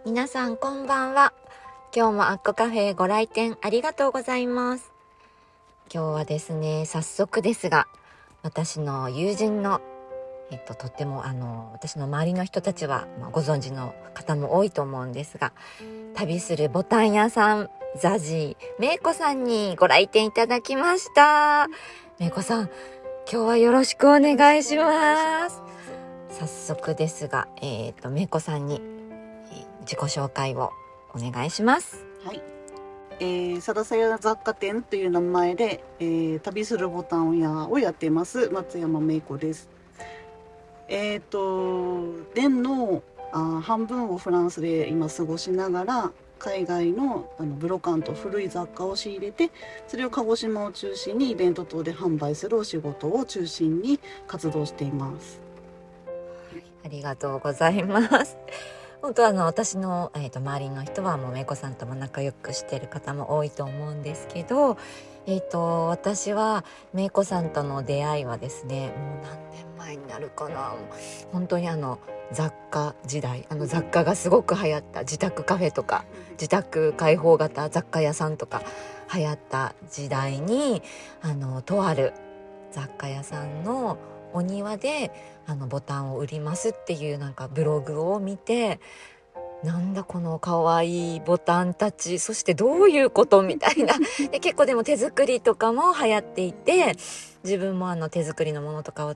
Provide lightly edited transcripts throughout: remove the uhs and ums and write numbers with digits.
皆さんこんばんは。今日もアッコカフェご来店ありがとうございます。今日はですね、早速ですが、私の友人のとっても私の周りの人たちは、ご存知の方も多いと思うんですが、旅するボタン屋さんザジーめいこさんにご来店いただきました。めいこさん、今日はよろしくお願いします。早速ですが、めいこさんに自己紹介をお願いします。はい、サラサヤ雑貨店という名前で、旅するボタン屋をやっています松山芽衣子です。年の半分をフランスで今過ごしながら海外のブロカンと古い雑貨を仕入れて、それを鹿児島を中心にイベント等で販売するお仕事を中心に活動しています。ありがとうございます。本当私の、周りの人はもうめいこさんとも仲良くしてる方も多いと思うんですけど、私はめいこさんとの出会いはですね、もう何年前になるかな。本当に雑貨時代、雑貨がすごく流行った自宅カフェとか自宅開放型雑貨屋さんとか流行った時代にとある雑貨屋さんのお庭でボタンを売りますっていうなんかブログを見て、なんだこの可愛いボタンたち、そしてどういうことみたいなで、結構でも手作りとかも流行っていて、自分も手作りのものとかを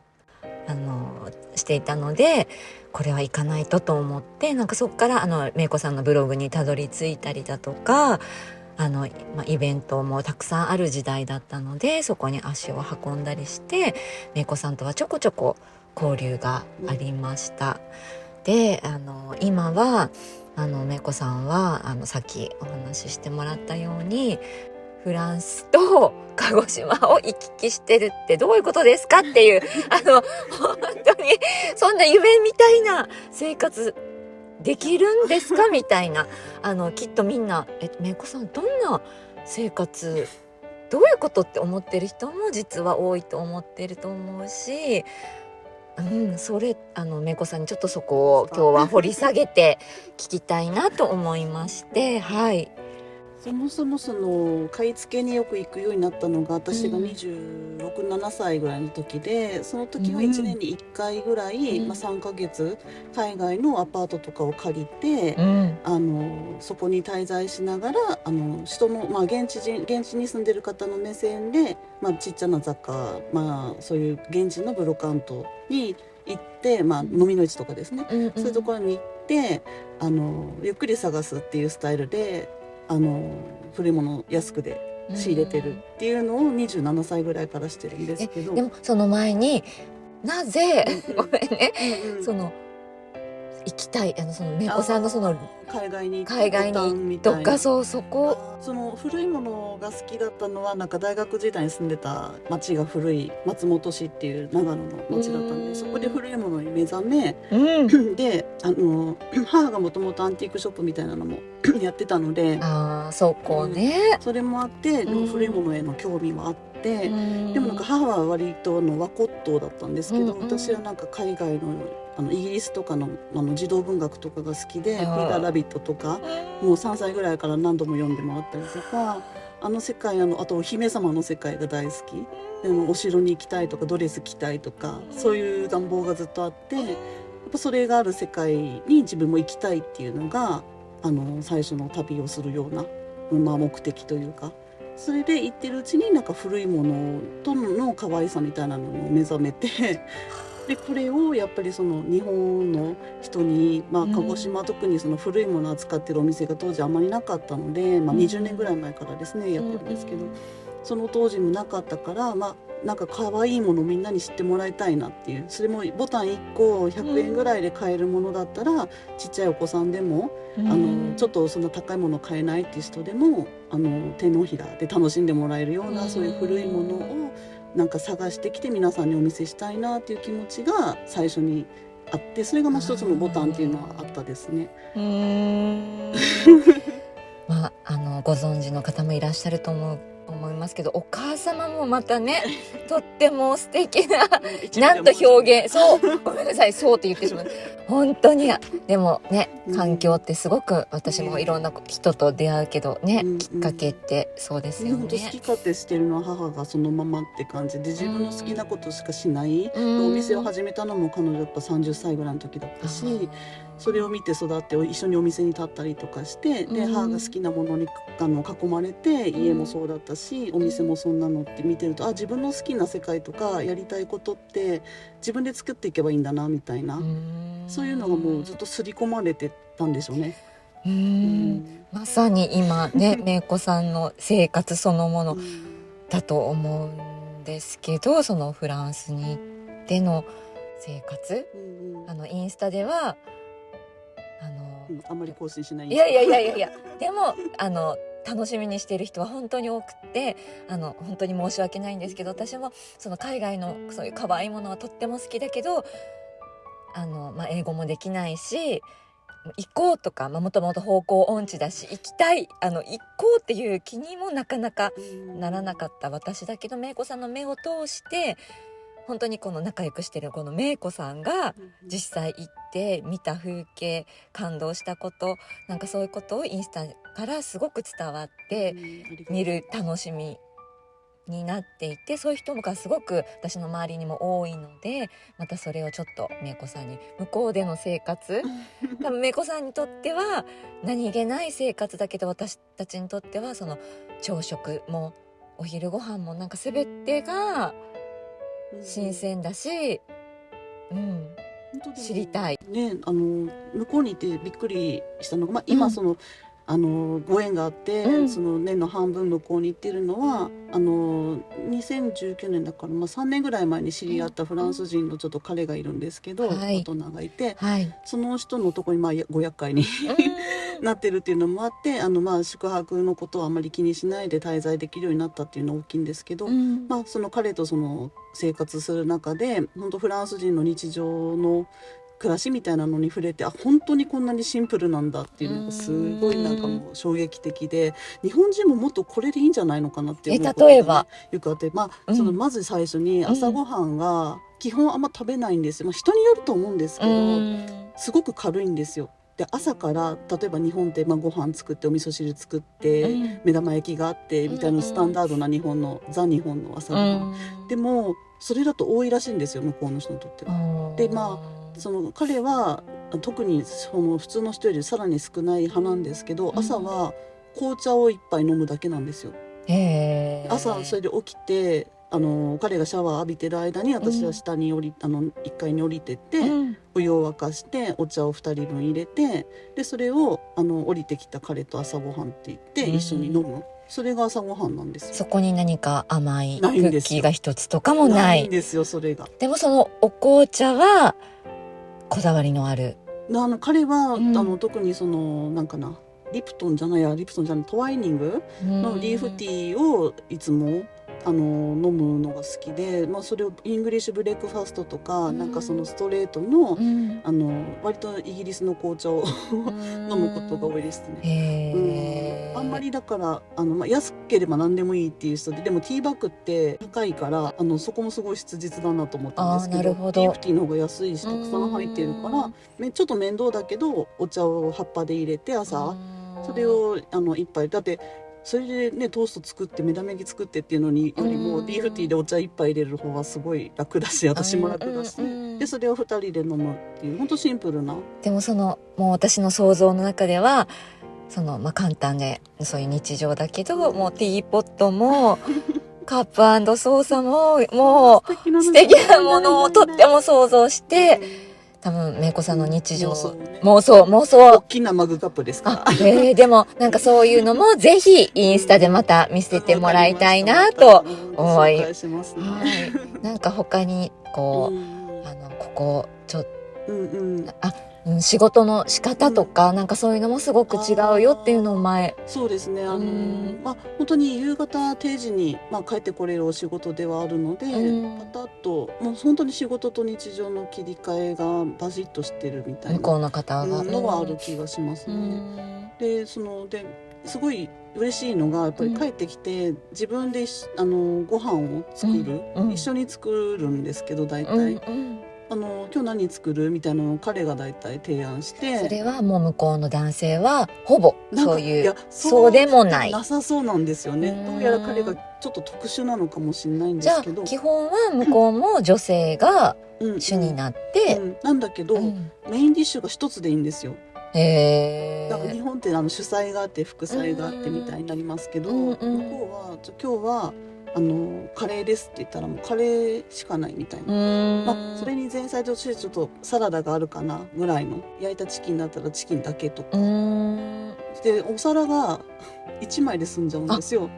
していたので、これは行かないとと思って、なんかそこからめいこさんのブログにたどり着いたりだとか、イベントもたくさんある時代だったので、そこに足を運んだりして、めいこさんとはちょこちょこ交流がありました。で今はめいこさんはさっきお話ししてもらったようにフランスと鹿児島を行き来してるってどういうことですかっていう本当にそんな夢みたいな生活できるんですかみたいなきっとみんなめいこさんどんな生活、どういうことって思ってる人も実は多いと思ってると思うし、それめいこさんにちょっとそこを今日は掘り下げて聞きたいなと思いまして、はい。そもそも買い付けによく行くようになったのが私が26、7歳ぐらいの時で、その時は1年に1回ぐらい、3ヶ月海外のアパートとかを借りて、そこに滞在しながら人の、現地に住んでる方の目線で、ちっちゃな雑貨、そういう現地のブロカントに行って、飲みの市とかですね、そういうところに行ってゆっくり探すっていうスタイルで古いものを安くで仕入れてるっていうのを27歳ぐらいからしてるんですけど、でもその前になぜ、ごめんね、行きたいそのめいこさんの海外にとか、そこ古いものが好きだったのは、なんか大学時代に住んでた町が古い松本市っていう長野の町だったんで、そこで古いものに目覚め、で母がもともとアンティークショップみたいなのもやってたので、そこね、それもあって古いものへの興味はあって、でもなんか母は割と和骨董だったんですけど、私はなんか海外のイギリスとかの児童文学とかが好きで、ピーター・ラビットとかもう3歳ぐらいから何度も読んでもらったりとか、世界あとお姫様の世界が大好きで、お城に行きたいとかドレス着たいとか、そういう願望がずっとあって、やっぱそれがある世界に自分も行きたいっていうのが最初の旅をするような、目的というか、それで行ってるうちになんか古いものとの可愛さみたいなのを目覚めてでこれをやっぱり日本の人に、鹿児島特に古いものを扱ってるお店が当時あまりなかったので、20年ぐらい前からですねやってるんですけど、その当時もなかったから、なんか可愛いものをみんなに知ってもらいたいなっていう、それもボタン1個100円ぐらいで買えるものだったら、ちっちゃいお子さんでもちょっとそんな高いもの買えないっていう人でも手のひらで楽しんでもらえるような、そういう古いものをなんか探してきて皆さんにお見せしたいなっていう気持ちが最初にあって、それが一つのボタンっていうのはあったですね。ご存知の方もいらっしゃると思思いますけど、お母様もまたねとっても素敵ななんと表現、そうごめんなさい、そうって言ってしまう、本当に。でもね、環境ってすごく、私もいろんな人と出会うけどね、きっかけってそうですよ本当好きね。勝手してるのは母がそのままって感じで、自分の好きなことしかしない、うんお店を始めたのも彼女やっぱ30歳ぐらいの時だったし、それを見て育って一緒にお店に立ったりとかして、で母が好きなものに囲まれて、家もそうだったしお店もそんなのって見てると、自分の好きな世界とかやりたいことって自分で作っていけばいいんだなみたいな、そういうのがもうずっと刷り込まれてたんでしょうね。まさに今ねめいこさんの生活そのものだと思うんですけど、そのフランスに行っての生活、インスタではあんまり更新しない。いやでも楽しみにしている人は本当に多くて、本当に申し訳ないんですけど、私もその海外のそういう可愛いものはとっても好きだけど、英語もできないし、行こうとか、もともと方向音痴だし、行きたい行こうっていう気にもなかなかならなかった私だけど、めいこさんの目を通して本当にこの仲良くしてるこのめいこさんが実際行って見た風景、感動したこと、なんかそういうことをインスタからすごく伝わって見る楽しみになっていて、そういう人がすごく私の周りにも多いので、またそれをちょっとめいこさんに、向こうでの生活多分めいこさんにとっては何気ない生活だけど、私たちにとってはその朝食もお昼ご飯もなんか全てが新鮮だし、知りたいね。向こうにいてびっくりしたのが、今その、ご縁があって、その年の半分向こうに行ってるのは、2019年だから、3年ぐらい前に知り合ったフランス人のちょっと彼がいるんですけど、大人がいて、その人のとこにご厄介になってるっていうのもあって、宿泊のことはあまり気にしないで滞在できるようになったっていうのは大きいんですけど、その彼とその生活する中で本当フランス人の日常の暮らしみたいなのに触れて、本当にこんなにシンプルなんだっていうのがすごいなんかもう衝撃的で、日本人ももっとこれでいいんじゃないのかなっていうことが、例えばよくあって、そのまず最初に朝ごはんが基本あんま食べないんですよ。人によると思うんですけど、すごく軽いんですよ。で朝から例えば日本ってご飯作ってお味噌汁作って、目玉焼きがあってみたいなスタンダードな日本の日本の朝ごはん、でもそれだと多いらしいんですよ、向こうの人にとっては。でその彼は特にその普通の人よりさらに少ない派なんですけど、朝は紅茶を一杯飲むだけなんですよ。朝それで起きて彼がシャワー浴びてる間に私は下に1階に降りてって、お湯を沸かしてお茶を2人分入れて、でそれを降りてきた彼と朝ごはんって言って一緒に飲む、それが朝ごはんなんですよ。そこに何か甘いクッキーが一つとかもないんですよ。それがでもそのお紅茶はこだわりのある、彼は、特にそのリプトンじゃないトワイニングのリーフティーをいつも飲むのが好きで、それをイングリッシュブレックファストとか、なんかそのストレートの、割とイギリスの紅茶を飲むことが多いですね。あんまりだから安ければ何でもいいっていう人で、でもティーバッグって高いからそこもすごい質実だなと思ったんですけど、リーフティーの方が安いしたくさん入ってるからちょっと面倒だけど、お茶を葉っぱで入れて朝それを一杯だって、それでねトースト作って目玉焼き作ってっていうのによりもリーフティーでお茶一杯入れる方がすごい楽だし、私も楽だし、でそれを2人で飲むっていう本当シンプルな。でももう私の想像の中では簡単でそういう日常だけど、もうティーポットもカップ&ソーサももう素敵なものをとっても想像して、多分めいこさんの日常、妄想大きなマグカップですか。でもなんかそういうのもぜひインスタでまた見せてもらいたいなと思い、なんか他にここちょっと仕事の仕方とか、なんかそういうのもすごく違うよっていうのを前。そうですね。本当に夕方定時に帰ってこれるお仕事ではあるので、パタッともう本当に仕事と日常の切り替えがバシッとしてるみたいな向こうの方がのはある気がしますね。ですごい嬉しいのがやっぱり帰ってきて自分でご飯を作る、一緒に作るんですけど大体、今日何作るみたいなのを彼が大体提案して。それはもう向こうの男性はほぼそういう、そうでもないなさそうなんですよね。どうやら彼がちょっと特殊なのかもしれないんですけど、じゃあ基本は向こうも女性が主になって、なんだけど、メインディッシュが一つでいいんですよ。だから日本って主菜があって副菜があってみたいになりますけど、向こうは今日はカレーですって言ったらもうカレーしかないみたいな、それに前菜としてちょっとサラダがあるかなぐらいの、焼いたチキンだったらチキンだけとかで、お皿が1枚で済んじゃうんですよ。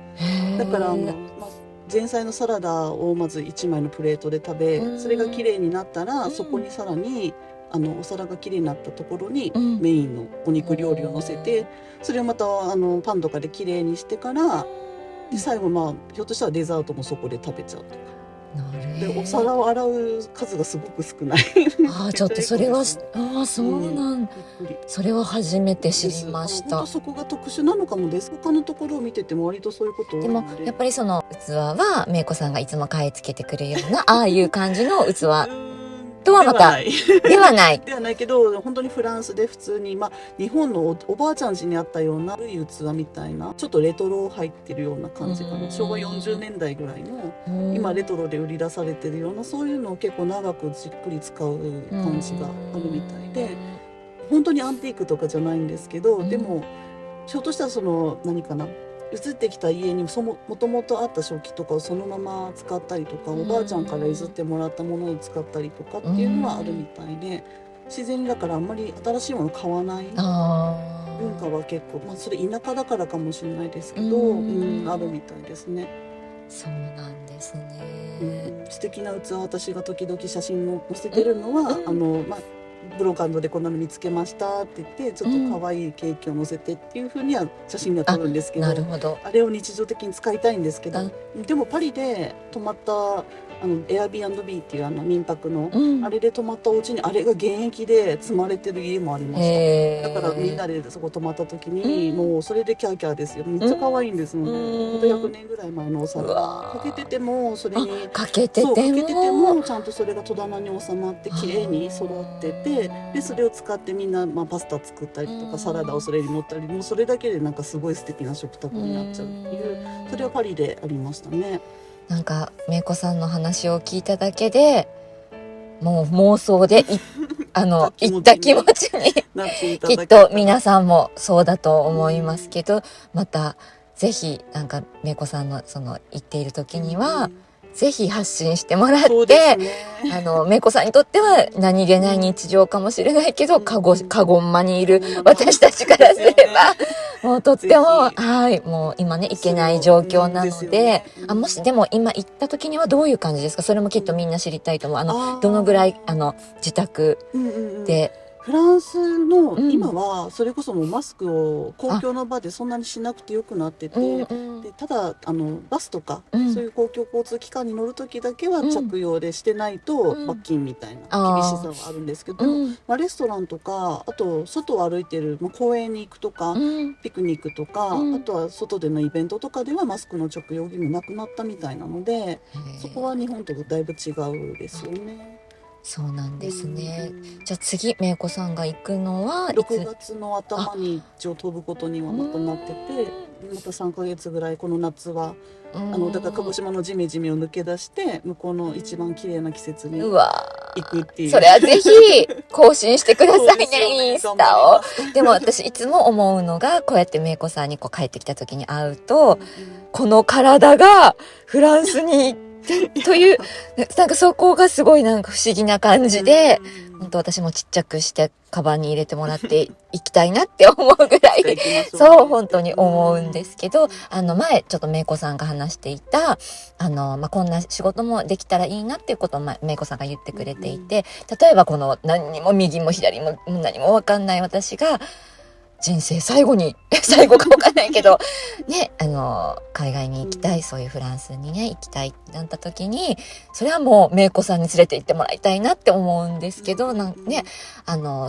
だから前菜のサラダをまず1枚のプレートで食べ、それが綺麗になったらそこにさらにお皿が綺麗になったところにメインのお肉料理を乗せて、それをまたパンとかで綺麗にしてから、で最後ひょっとしたらデザートもそこで食べちゃうとか。でお皿を洗う数がすごく少ないちょっとそれはそうなん、それは初めて知りました。本当そこが特殊なのかもです。他のところを見てても割とそういうことでもやっぱりその器はめいこさんがいつも買い付けてくるようなああいう感じの器とはまたではないではないけど、本当にフランスで普通に、日本のおばあちゃん家にあったような古い器みたいな、ちょっとレトロ入ってるような感じかな。昭和40年代ぐらいの今レトロで売り出されてるような、そういうのを結構長くじっくり使う感じがあるみたいで、本当にアンティークとかじゃないんですけど、でもひょっとしたら何かな、移ってきた家にもともとあった食器とかをそのまま使ったりとか、おばあちゃんから譲ってもらったものを使ったりとかっていうのはあるみたいで、自然にだからあんまり新しいもの買わない文化は結構、それ田舎だからかもしれないですけど、あるみたいですね。そうなんですね。素敵な器、私が時々写真を載せてるのは、ブロカンドでこんなの見つけましたって言って、ちょっと可愛いケーキを載せてっていう風には写真で撮るんですけど、あれを日常的に使いたいんですけど、でもパリで泊まったAirbnb っていう民泊の、あれで泊まったお家にあれが現役で積まれてる家もありました。だからみんなでそこ泊まった時に、もうそれでキャーキャーですよ。めっちゃ可愛いんですもんね。ほんと100年ぐらい前のお皿かけてても、それにかけててもちゃんとそれが戸棚に収まって綺麗に揃ってて、でそれを使ってみんな、パスタ作ったりとかサラダをそれに乗ったり、もうそれだけでなんかすごい素敵な食卓になっちゃうっていう、それはパリでありましたね。なんかめいこさんの話を聞いただけでもう妄想で行った気持ちにきっと皆さんもそうだと思いますけど、またぜひなんかめいこさんのその行っている時には、ぜひ発信してもらって、めいこさんにとっては何気ない日常かもしれないけど、カゴンマにいる私たちからすれば、もうとっても、もう今ね、行けない状況なので、もしでも今行った時にはどういう感じですか？それもきっとみんな知りたいと思う。どのぐらい、自宅で、フランスの今はそれこそもうマスクを公共の場でそんなにしなくてよくなってて、でただバスとか、そういう公共交通機関に乗る時だけは着用でしてないと罰金みたいな厳しさはあるんですけど、レストランとか、あと外を歩いてる、公園に行くとか、ピクニックとか、あとは外でのイベントとかではマスクの着用義務なくなったみたいなので、そこは日本とだいぶ違うですよね。そうなんですね。じゃあ次めいこさんが行くのは6月の頭に一応飛ぶことにはまたなってて、また3ヶ月ぐらいこの夏はだから鹿児島のジメジメを抜け出して向こうの一番綺麗な季節に行くっていう。それはぜひ更新してくださいねインスタを。でも私いつも思うのが、こうやってめいこさんに帰ってきた時に会うと、この体がフランスに行ってという、なんかそこがすごいなんか不思議な感じで、本当私もちっちゃくしてカバンに入れてもらっていきたいなって思うぐらいそう本当に思うんですけど、前ちょっとめいこさんが話していたこんな仕事もできたらいいなっていうことをめいこさんが言ってくれていて、例えばこの何にも右も左も何も分かんない私が人生最後に最後かわかんないけどね、海外に行きたい、そういうフランスにね行きたいってなった時に、それはもうめいこさんに連れて行ってもらいたいなって思うんですけど、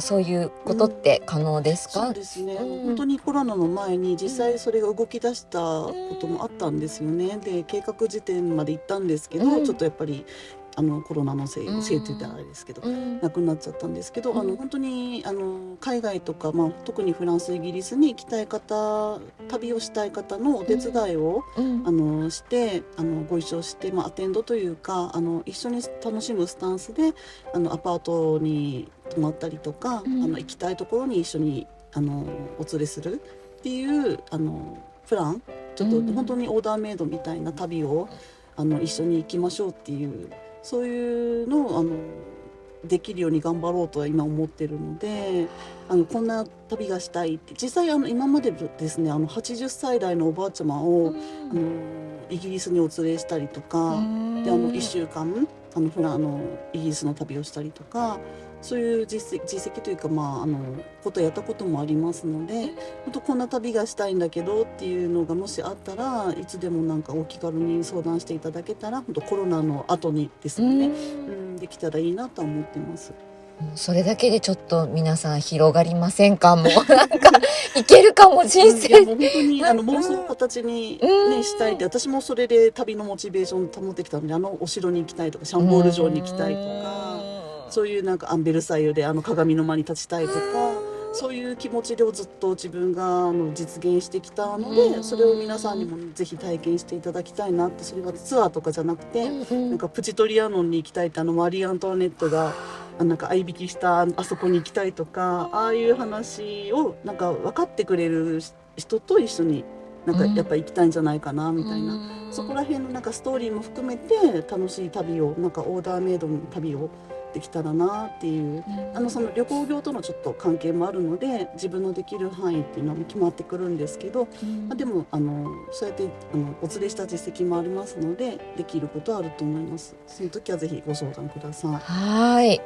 そういうことって可能ですか？そうですね、本当にコロナの前に実際それが動き出したこともあったんですよね。で計画時点まで行ったんですけど、ちょっとやっぱりコロナのせいって言ったらあれですけど、なくなっちゃったんですけど、本当に海外とか、特にフランスイギリスに行きたい方、旅をしたい方のお手伝いを、してご一緒して、アテンドというか一緒に楽しむスタンスでアパートに泊まったりとか、行きたいところに一緒にお連れするっていうプラン、ちょっと本当にオーダーメイドみたいな旅を一緒に行きましょうっていう、そういうのをできるように頑張ろうとは今思ってるので、こんな旅がしたいって、実際今までですね80歳代のおばあちゃまをイギリスにお連れしたりとかで1週間イギリスの旅をしたりとか、そういう実績というかことやったこともありますので、本当こんな旅がしたいんだけどっていうのがもしあったらいつでもお気軽に相談していただけたら、本当コロナの後にですね、できたらいいなと思ってます。それだけでちょっと皆さん広がりませんか？もういけるかも人生。もう本当に妄想を形に、したいって、私もそれで旅のモチベーション保ってきたので、お城に行きたいとかシャンボール城に行きたいとか、そういうアンベルサイユで鏡の間に立ちたいとか、そういう気持ちでずっと自分が実現してきたので、それを皆さんにもぜひ体験していただきたいなって。それはツアーとかじゃなくて、プチトリアノンに行きたいって、マリー・アントワネットが合いびきしたあそこに行きたいとか、ああいう話を分かってくれる人と一緒にやっぱ行きたいんじゃないかなみたいな、そこら辺のストーリーも含めて楽しい旅をオーダーメイドの旅をできたらなっていう、その旅行業とのちょっと関係もあるので自分のできる範囲っていうのも決まってくるんですけど、でもそうやってお連れした実績もありますので、できることはあると思います。その時はぜひご相談ください。はい、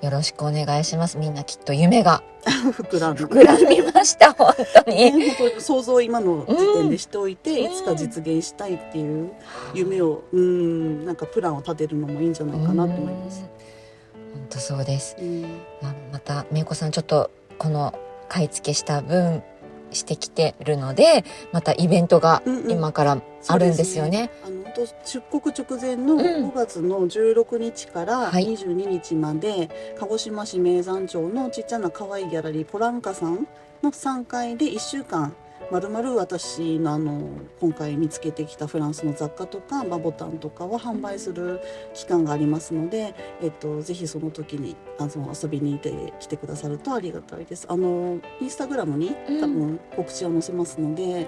よろしくお願いします。みんなきっと夢が膨らみました本当に、本当に想像を今の時点でしておいて、いつか実現したいっていう夢をプランを立てるのもいいんじゃないかなと思います。本当そうです。まためいこさんちょっとこの買い付けした分してきてるので、またイベントが今からあるんですよね。出国直前の5月の16日から22日まで、鹿児島市名山町のちっちゃな可愛いギャラリーポランカさんの3階で1週間まるまる私の今回見つけてきたフランスの雑貨とか、ボタンとかを販売する期間がありますので、ぜひその時に遊びに来てくださるとありがたいです。インスタグラムに多分告知を載せますので、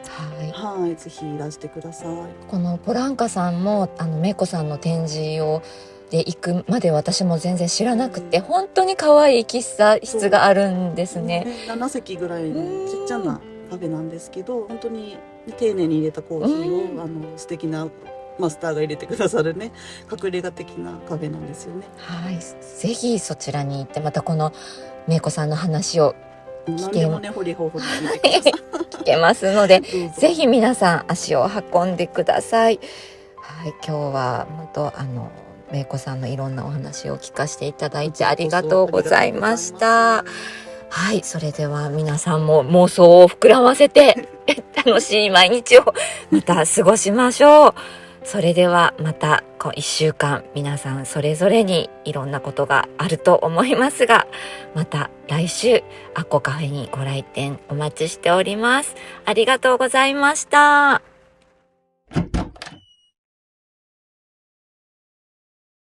ぜひいらしてください。このポランカさんもめいこさんの展示をで行くまで私も全然知らなくて、本当に可愛い喫茶室があるんですね。7席ぐらいのちっちゃなカフェなんですけど、本当に丁寧に入れたコーヒーを、素敵なマスターが入れてくださるね、隠れ家的なカフェなんですよね。ぜひそちらに行って、またこのめいこさんの話を何でもね、掘り聞いてください聞けますのでぜひ皆さん足を運んでください。今日は本当めいこさんのいろんなお話を聞かせていただいてありがとうございました。それでは皆さんも妄想を膨らませて楽しい毎日をまた過ごしましょう。それではまた1週間皆さんそれぞれにいろんなことがあると思いますが、また来週アッコカフェにご来店お待ちしております。ありがとうございました。